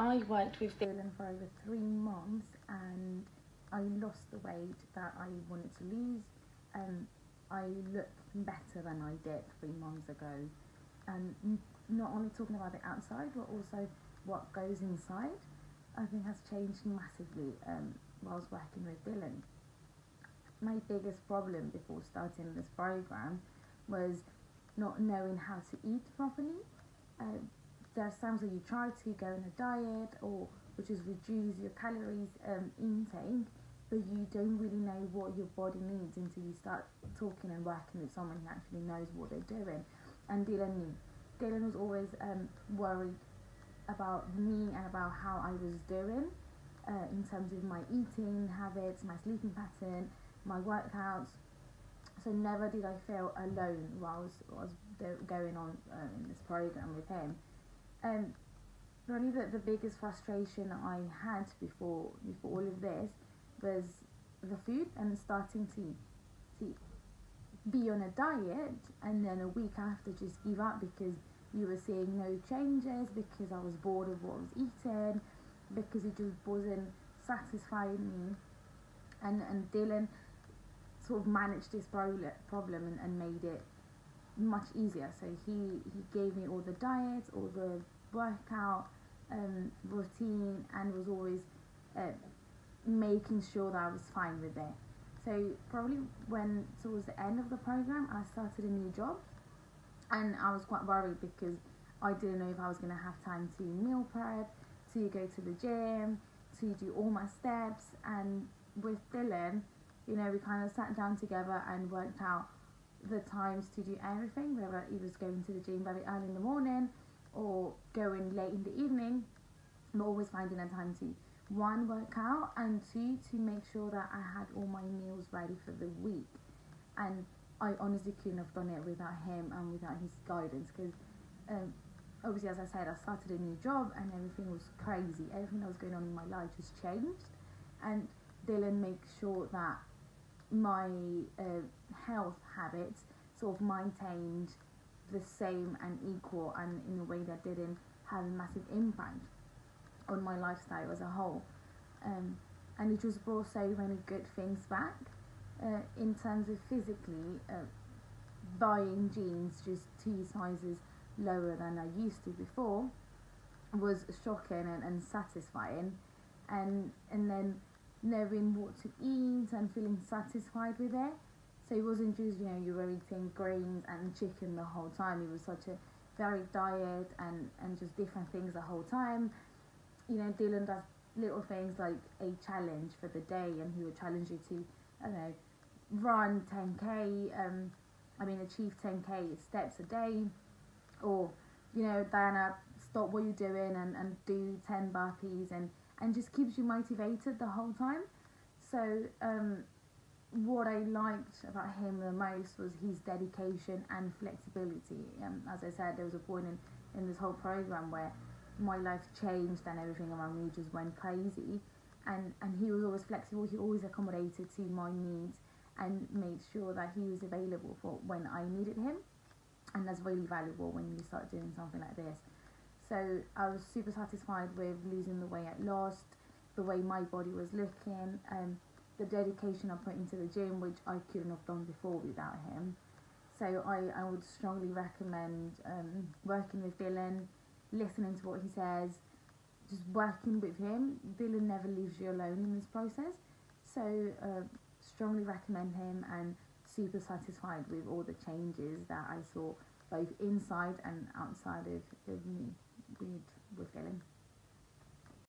I worked with Dylan for over 3 months and I lost the weight that I wanted to lose. I look better than I did 3 months ago. And not only talking about the outside, but also what goes inside, I think has changed massively whilst working with Dylan. My biggest problem before starting this program was not knowing how to eat properly. Uh, there's times where you try to go on a diet or just reduce your calories intake, but you don't really know what your body needs until you start talking and working with someone who actually knows what they're doing. And Dylan knew. Dylan was always worried about me and about how I was doing in terms of my eating habits, my sleeping pattern, my workouts. So never did I feel alone while I was going on in this program with him. Really, the biggest frustration I had before all of this was the food, and starting to be on a diet, and then a week after just give up because you were seeing no changes, because I was bored of what I was eating, because it just wasn't satisfying me. And Dylan sort of managed this problem and made it much easier. So he gave me all the diets, all the workout routine, and was always making sure that I was fine with it. So probably when towards the end of the program, I started a new job, and I was quite worried because I didn't know if I was going to have time to meal prep, to go to the gym, to do all my steps. And with Dylan, we kind of sat down together and worked out the times to do everything, whether it was going to the gym very early in the morning or going late in the evening, but always finding a time to, one, work out, and two, to make sure that I had all my meals ready for the week. And I honestly couldn't have done it without him and without his guidance, because obviously, as I said, I started a new job and everything was crazy. Everything that was going on in my life just changed, and Dylan makes sure that my health habits sort of maintained the same and equal, and in a way that didn't have a massive impact on my lifestyle as a whole. And it just brought so many good things back. In terms of physically, buying jeans just 2 sizes lower than I used to before was shocking and satisfying, and then knowing what to eat and feeling satisfied with it. So it wasn't just you were eating greens and chicken the whole time. It was such a varied diet and just different things the whole time. Dylan does little things like a challenge for the day, and he would challenge you to, I don't know, run 10k, achieve 10k steps a day, or Daiana, stop what you're doing and do 10 burpees, and just keeps you motivated the whole time. So what I liked about him the most was his dedication and flexibility. As I said, there was a point in this whole program where my life changed and everything around me just went crazy, and he was always flexible. He always accommodated to my needs and made sure that he was available for when I needed him, and that's really valuable when you start doing something like this. So I was super satisfied with losing the weight I lost, the way my body was looking, the dedication I put into the gym, which I couldn't have done before without him. So I would strongly recommend working with Dylan, listening to what he says, just working with him. Dylan never leaves you alone in this process. So strongly recommend him, and super satisfied with all the changes that I saw both inside and outside of me with Dylan.